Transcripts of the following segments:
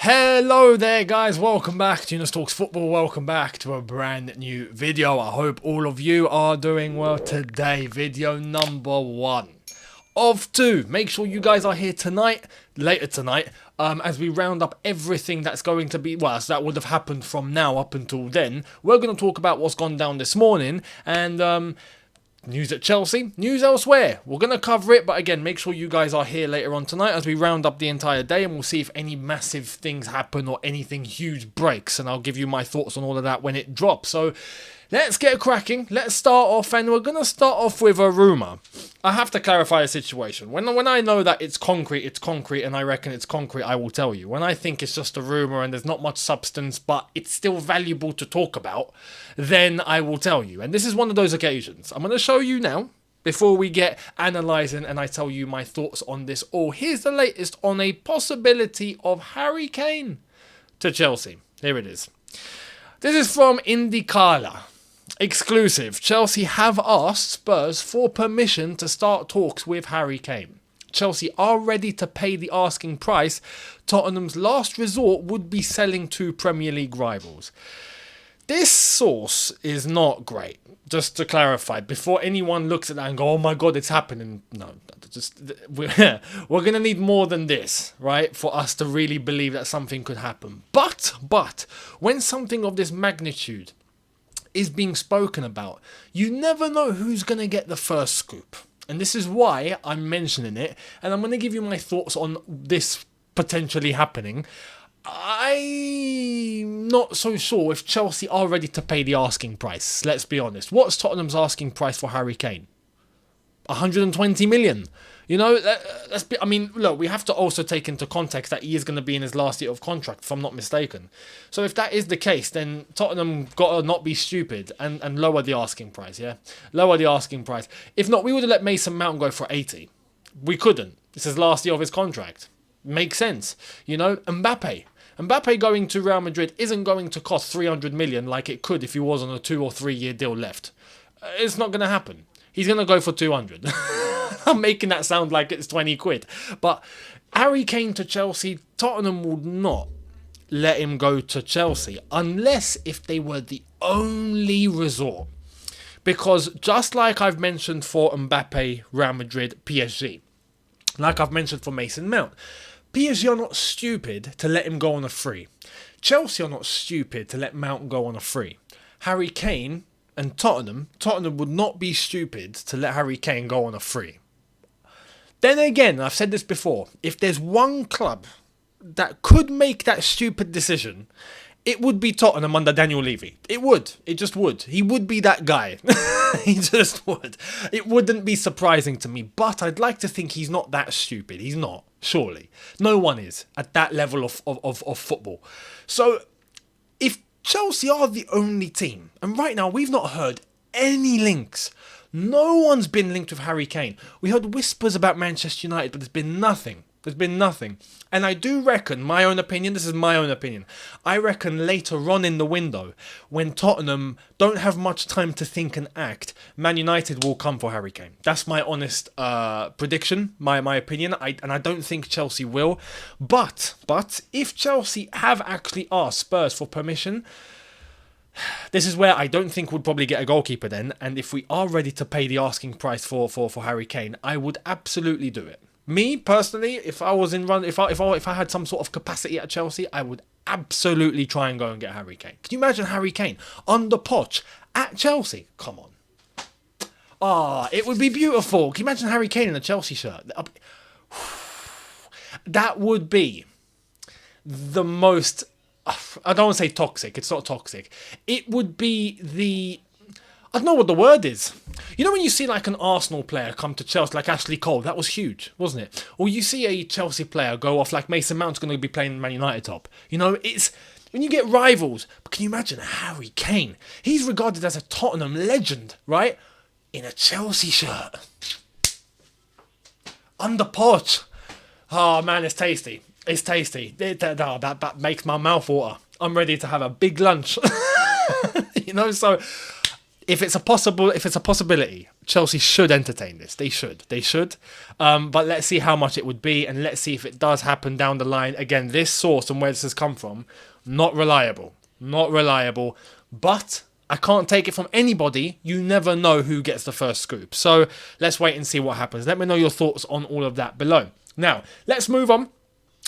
Hello there guys, welcome back to Younes Talks Football, welcome back to a brand new video. I hope all of you are doing well today. Video number 1 of 2. Make sure you guys are here later tonight, as we round up everything that's going to be, well, so that would have happened from now up until then. We're going to talk about what's gone down this morning, and news at Chelsea, news elsewhere. We're going to cover it, but again, make sure you guys are here later on tonight as we round up the entire day, and we'll see if any massive things happen or anything huge breaks, and I'll give you my thoughts on all of that when it drops. So let's get cracking. Let's start off, and we're going to start off with a rumour. I have to clarify the situation. When I know that it's concrete, and I reckon it's concrete, I will tell you. When I think it's just a rumour and there's not much substance, but it's still valuable to talk about, then I will tell you. And this is one of those occasions. I'm going to show you now, before we get analysing and I tell you my thoughts on this all. Here's the latest on a possibility of Harry Kane to Chelsea. Here it is. This is from Indicala. Exclusive. Chelsea have asked Spurs for permission to start talks with Harry Kane. Chelsea are ready to pay the asking price. Tottenham's last resort would be selling to Premier League rivals. This source is not great. Just to clarify, before anyone looks at that and go, oh my god, it's happening. No, we're going to need more than this, right, for us to really believe that something could happen. But, when something of this magnitude is being spoken about, you never know who's going to get the first scoop. And this is why I'm mentioning it, and I'm going to give you my thoughts on this potentially happening. I'm not so sure if Chelsea are ready to pay the asking price. Let's be honest. What's Tottenham's asking price for Harry Kane? 120 million. You know, look, we have to also take into context that he is going to be in his last year of contract, if I'm not mistaken. So if that is the case, then Tottenham got to not be stupid and lower the asking price, yeah? Lower the asking price. If not, we would have let Mason Mount go for 80. We couldn't. It's his last year of his contract. Makes sense. You know, Mbappe going to Real Madrid isn't going to cost 300 million like it could if he was on a 2 or 3 year deal left. It's not going to happen. He's going to go for 200. I'm making that sound like it's 20 quid. But Harry Kane to Chelsea, Tottenham would not let him go to Chelsea unless if they were the only resort. Because just like I've mentioned for Mbappe, Real Madrid, PSG, like I've mentioned for Mason Mount, PSG are not stupid to let him go on a free. Chelsea are not stupid to let Mount go on a free. Harry Kane and Tottenham would not be stupid to let Harry Kane go on a free. Then again, I've said this before, if there's one club that could make that stupid decision, it would be Tottenham under Daniel Levy. It would. It just would. He would be that guy. He just would. It wouldn't be surprising to me, but I'd like to think he's not that stupid. He's not, surely. No one is at that level of football. So, if Chelsea are the only team, and right now we've not heard any links. No one's been linked with Harry Kane. We heard whispers about Manchester United, but there's been nothing. There's been nothing. And I do reckon, my own opinion, this is my own opinion, I reckon later on in the window, when Tottenham don't have much time to think and act, Man United will come for Harry Kane. That's my honest prediction, my opinion, and I don't think Chelsea will. But if Chelsea have actually asked Spurs for permission, this is where I don't think we'd probably get a goalkeeper then, and if we are ready to pay the asking price for Harry Kane, I would absolutely do it. Me personally, if I was if I had some sort of capacity at Chelsea, I would absolutely try and go and get Harry Kane. Can you imagine Harry Kane under Poch at Chelsea? Come on. It would be beautiful. Can you imagine Harry Kane in a Chelsea shirt? That would be the most, I don't want to say toxic. It's not toxic. It would be I don't know what the word is. You know when you see like an Arsenal player come to Chelsea, like Ashley Cole, that was huge, wasn't it? Or you see a Chelsea player go off like Mason Mount's going to be playing Man United top. You know, it's when you get rivals. But can you imagine Harry Kane? He's regarded as a Tottenham legend, right? In a Chelsea shirt. Under Poch. Oh man, it's tasty. It's tasty. That makes my mouth water. I'm ready to have a big lunch. You know, so if it's a possibility, Chelsea should entertain this. They should. But let's see how much it would be, and let's see if it does happen down the line. Again, this source and where this has come from, not reliable. But I can't take it from anybody. You never know who gets the first scoop. So let's wait and see what happens. Let me know your thoughts on all of that below. Now, let's move on.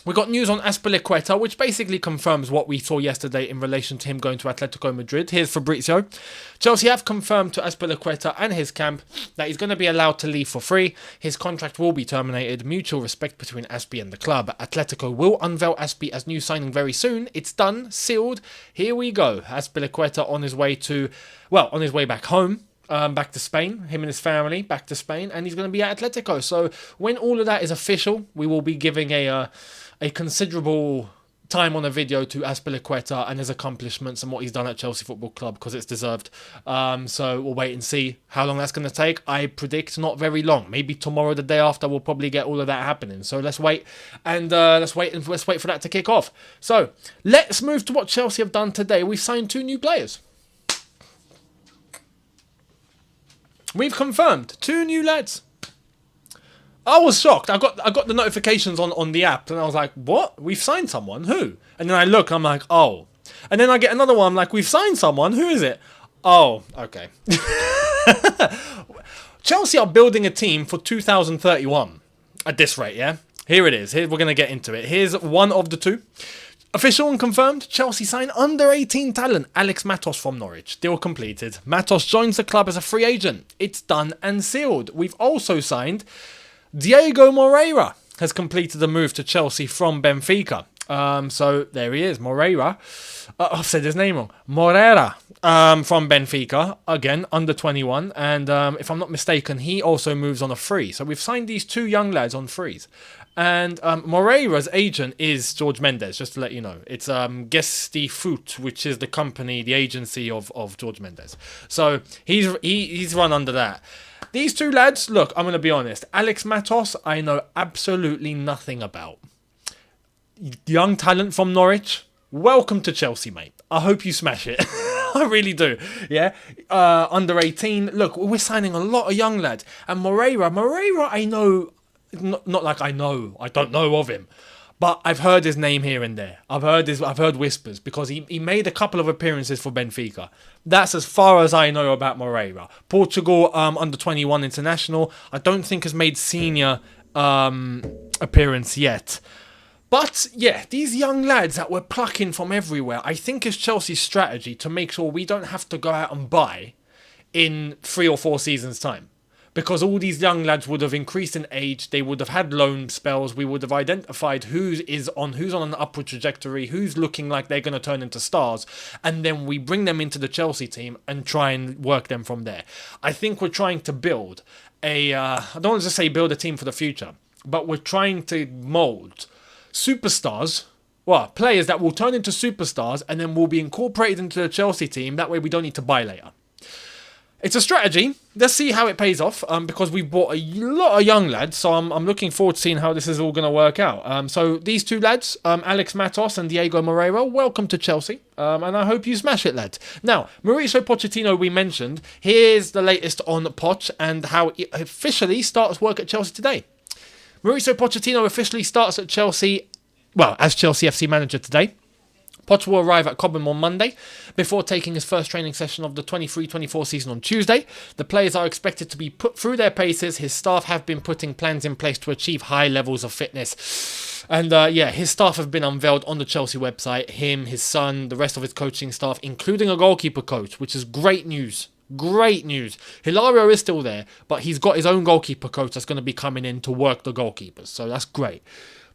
We got news on Azpilicueta, which basically confirms what we saw yesterday in relation to him going to Atletico Madrid. Here's Fabrizio. Chelsea have confirmed to Azpilicueta and his camp that he's going to be allowed to leave for free. His contract will be terminated. Mutual respect between Azpi and the club. Atletico will unveil Azpi as new signing very soon. It's done, sealed. Here we go. Azpilicueta on his way back home. Back to Spain, him and his family back to Spain, and he's going to be at Atletico. So when all of that is official, we will be giving a considerable time on a video to Azpilicueta and his accomplishments and what he's done at Chelsea Football Club, because it's deserved. So we'll wait and see how long that's going to take. I predict not very long. Maybe tomorrow, the day after, we'll probably get all of that happening. So let's wait and let's wait for that to kick off. So let's move to what Chelsea have done today. We've signed 2 new players. We've confirmed 2 new lads. I was shocked. I got the notifications on the app, and I was like, what? We've signed someone? Who? And then I look, I'm like, oh. And then I get another one, I'm like, we've signed someone? Who is it? Oh, okay. Chelsea are building a team for 2031 at this rate, yeah? Here it is. Here, we're going to get into it. Here's one of the 2. Official and confirmed, Chelsea sign under-18 talent Alex Matos from Norwich. Deal completed. Matos joins the club as a free agent. It's done and sealed. We've also signed Diego Moreira. Has completed the move to Chelsea from Benfica. So there he is, Moreira. I've said his name wrong. Moreira from Benfica. Again, under 21. And if I'm not mistaken, he also moves on a free. So we've signed these 2 young lads on frees. And Moreira's agent is George Mendes, just to let you know. It's Gesti Foot, which is the company, the agency of George Mendes. So he's run under that. These 2 lads, look, I'm going to be honest. Alex Matos, I know absolutely nothing about. Young talent from Norwich, welcome to Chelsea, mate. I hope you smash it. I really do. Yeah. Under 18. Look, we're signing a lot of young lads. And Moreira, I know... Not like I don't know of him, but I've heard his name here and there. I've heard whispers, because he made a couple of appearances for Benfica. That's as far as I know about Moreira. Portugal under 21 international. I don't think has made senior appearance yet. But yeah, these young lads that we're plucking from everywhere, I think is Chelsea's strategy to make sure we don't have to go out and buy in 3 or 4 seasons' time. Because all these young lads would have increased in age, they would have had loan spells, we would have identified who's on an upward trajectory, who's looking like they're going to turn into stars, and then we bring them into the Chelsea team and try and work them from there. I think we're trying to build I don't want to say build a team for the future, but we're trying to mould superstars, players that will turn into superstars and then will be incorporated into the Chelsea team. That way we don't need to buy later. It's a strategy. Let's see how it pays off, because we've bought a lot of young lads, so I'm looking forward to seeing how this is all going to work out. So these 2 lads, Alex Matos and Diego Moreira, welcome to Chelsea, and I hope you smash it, lads. Now, Mauricio Pochettino we mentioned. Here's the latest on Poch and how it officially starts work at Chelsea today. Mauricio Pochettino officially starts at Chelsea, as Chelsea FC manager today. Poch will arrive at Cobham on Monday before taking his first training session of the 23-24 season on Tuesday. The players are expected to be put through their paces. His staff have been putting plans in place to achieve high levels of fitness. And his staff have been unveiled on the Chelsea website. Him, his son, the rest of his coaching staff, including a goalkeeper coach, which is great news. Great news. Hilario is still there, but he's got his own goalkeeper coach that's going to be coming in to work the goalkeepers. So that's great.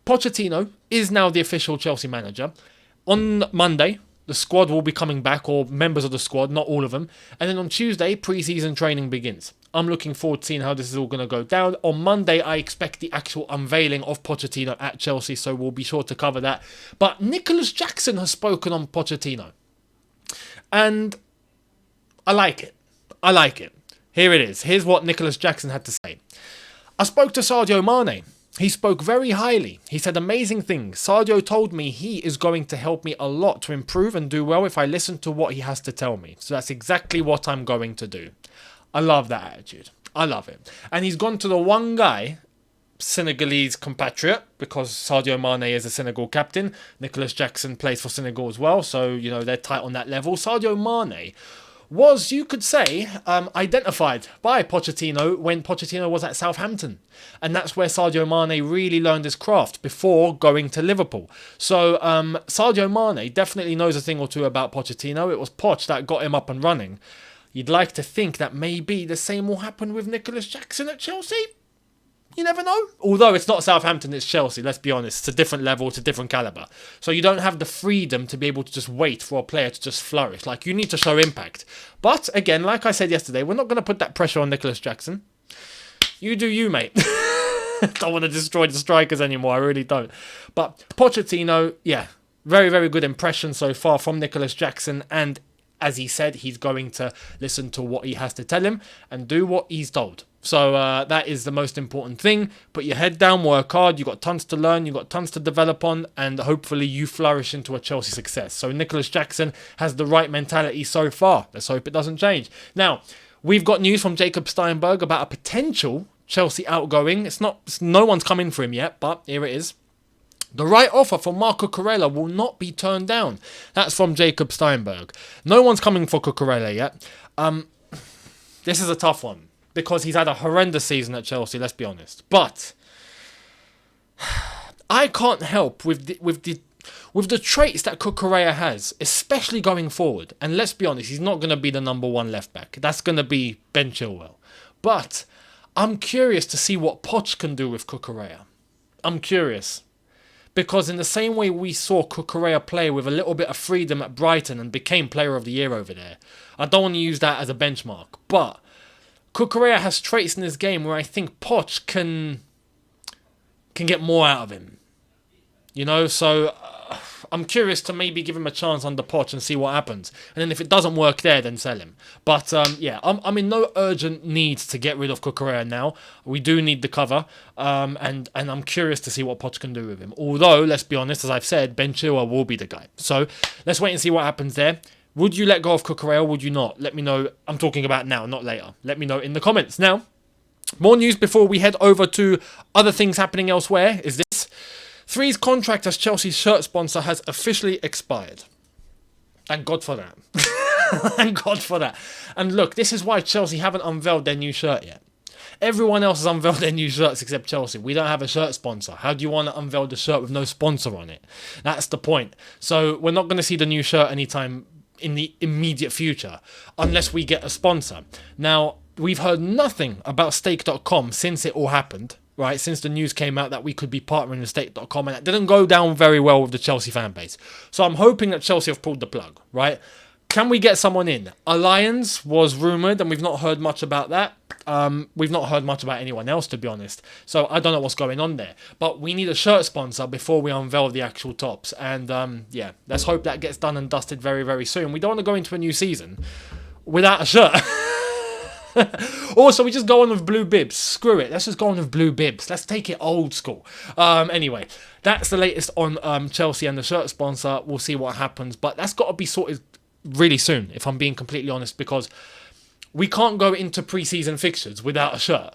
Pochettino is now the official Chelsea manager. On Monday, the squad will be coming back, or members of the squad, not all of them. And then on Tuesday, pre-season training begins. I'm looking forward to seeing how this is all going to go down. On Monday, I expect the actual unveiling of Pochettino at Chelsea, so we'll be sure to cover that. But Nicholas Jackson has spoken on Pochettino. And I like it. Here it is. Here's what Nicholas Jackson had to say. I spoke to Sadio Mane. He spoke very highly. He said amazing things. Sadio told me he is going to help me a lot to improve and do well if I listen to what he has to tell me. So that's exactly what I'm going to do. I love that attitude. I love it. And he's gone to the one guy, Senegalese compatriot, because Sadio Mane is a Senegal captain. Nicholas Jackson plays for Senegal as well, so, you know, they're tight on that level. Sadio Mane was, you could say, identified by Pochettino when Pochettino was at Southampton. And that's where Sadio Mane really learned his craft before going to Liverpool. So Sadio Mane definitely knows a thing or two about Pochettino. It was Poch that got him up and running. You'd like to think that maybe the same will happen with Nicholas Jackson at Chelsea. You never know. Although it's not Southampton, it's Chelsea, let's be honest. It's a different level, it's a different calibre. So you don't have the freedom to be able to just wait for a player to just flourish. Like, you need to show impact. But, again, like I said yesterday, we're not going to put that pressure on Nicholas Jackson. You do you, mate. Don't want to destroy the strikers anymore, I really don't. But Pochettino, yeah, very, very good impression so far from Nicholas Jackson. And, as he said, he's going to listen to what he has to tell him and do what he's told. So that is the most important thing. Put your head down, work hard. You've got tons to learn. You've got tons to develop on. And hopefully you flourish into a Chelsea success. So Nicholas Jackson has the right mentality so far. Let's hope it doesn't change. Now, we've got news from Jacob Steinberg about a potential Chelsea outgoing. No one's come in for him yet, but here it is. The right offer for Marco Corella will not be turned down. That's from Jacob Steinberg. No one's coming for Corella yet. This is a tough one, because he's had a horrendous season at Chelsea, let's be honest. But I can't help with the traits that Corella has, especially going forward. And let's be honest, he's not going to be the number one left back. That's going to be Ben Chilwell. But I'm curious to see what Poch can do with Corella. I'm curious. Because in the same way we saw Corella play with a little bit of freedom at Brighton and became Player of the Year over there, I don't want to use that as a benchmark. But Corella has traits in his game where I think Poch can get more out of him. You know, so I'm curious to maybe give him a chance under Poch and see what happens. And then if it doesn't work there, then sell him. But yeah, I'm in no urgent need to get rid of Corella now. We do need the cover. And I'm curious to see what Poch can do with him. Although, let's be honest, as I've said, Ben Chilwell will be the guy. So let's wait and see what happens there. Would you let go of Corella? Would you not? Let me know. I'm talking about now, not later. Let me know in the comments. Now, more news before we head over to other things happening elsewhere is this. Three's contract as Chelsea's shirt sponsor has officially expired. Thank God for that. Thank God for that. And look, this is why Chelsea haven't unveiled their new shirt yet. Everyone else has unveiled their new shirts except Chelsea. We don't have a shirt sponsor. How do you want to unveil the shirt with no sponsor on it? That's the point. So we're not going to see the new shirt anytime in the immediate future unless we get a sponsor. Now, we've heard nothing about stake.com since it all happened, right? Since the news came out that we could be partnering with stake.com, and that didn't go down very well with the Chelsea fan base. So I'm hoping that Chelsea have pulled the plug, right? Can we get someone in? Alliance was rumoured, and we've not heard much about that. We've not heard much about anyone else, to be honest. So I don't know what's going on there. But we need a shirt sponsor before we unveil the actual tops. And yeah, let's hope that gets done and dusted very, very soon. We don't want to go into a new season without a shirt. Also, we just go on with blue bibs. Screw it. Let's just go on with blue bibs. Let's take it old school. Anyway, that's the latest on Chelsea and the shirt sponsor. We'll see what happens. But that's got to be sorted really soon, if I'm being completely honest, because we can't go into pre-season fixtures without a shirt.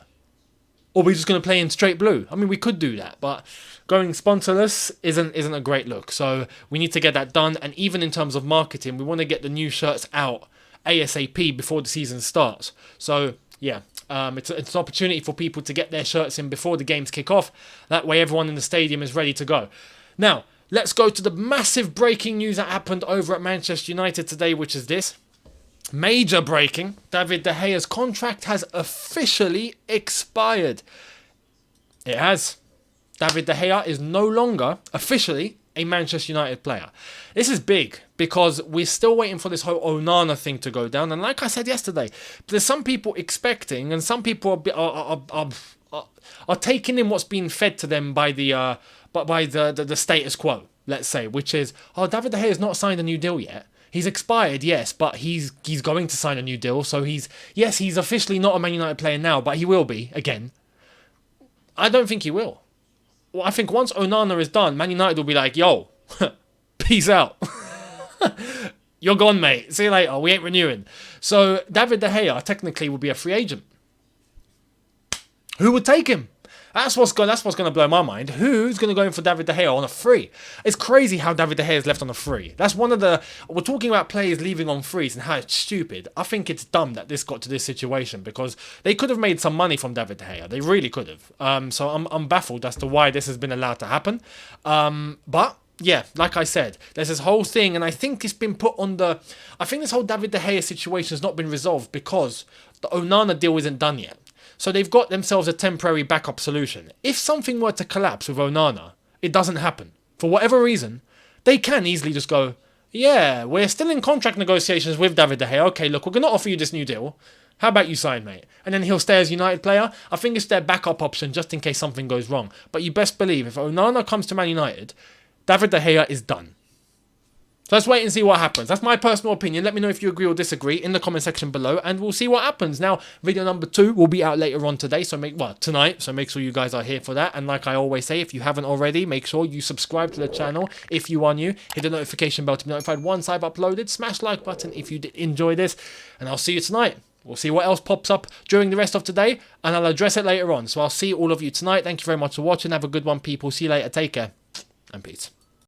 Or we're just going to play in straight blue. I mean, we could do that, but going sponsorless isn't a great look. So we need to get that done. And even in terms of marketing, we want to get the new shirts out ASAP before the season starts. So yeah, it's an opportunity for people to get their shirts in before the games kick off. That way everyone in the stadium is ready to go. Now, let's go to the massive breaking news that happened over at Manchester United today, which is this. Major breaking. David De Gea's contract has officially expired. It has. David De Gea is no longer officially a Manchester United player. This is big because we're still waiting for this whole Onana thing to go down. And like I said yesterday, there's some people expecting, and some people are taking in what's being fed to them by the status quo, let's say, which is, David De Gea has not signed a new deal yet. He's expired, yes, but he's going to sign a new deal. So he's officially not a Man United player now, but he will be again. I don't think he will. well, I think once Onana is done, Man United will be like, yo, peace out. You're gone, mate. See you later. We ain't renewing. So David De Gea technically would be a free agent. Who would take him? That's what's going to blow my mind. Who's going to go in for David De Gea on a free? It's crazy how David De Gea is left on a free. That's one of the... We're talking about players leaving on frees and how it's stupid. I think it's dumb that this got to this situation because they could have made some money from David De Gea. They really could have. So I'm baffled as to why this has been allowed to happen. But... yeah, like I said, there's this whole thing, and I think it's been put on the... I think this whole David De Gea situation has not been resolved because the Onana deal isn't done yet. So they've got themselves a temporary backup solution. If something were to collapse with Onana, it doesn't happen. For whatever reason, they can easily just go, yeah, we're still in contract negotiations with David De Gea. Okay, look, we're going to offer you this new deal. How about you sign, mate? And then he'll stay as United player. I think it's their backup option just in case something goes wrong. But you best believe if Onana comes to Man United, David De Gea is done. So let's wait and see what happens. That's my personal opinion. Let me know if you agree or disagree in the comment section below, and we'll see what happens. Now, video number 2 will be out later on today, tonight. So make sure you guys are here for that. And like I always say, if you haven't already, make sure you subscribe to the channel if you are new. Hit the notification bell to be notified once I've uploaded. Smash like button if you did enjoy this, and I'll see you tonight. We'll see what else pops up during the rest of today, and I'll address it later on. So I'll see all of you tonight. Thank you very much for watching. Have a good one, people. See you later. Take care, and peace.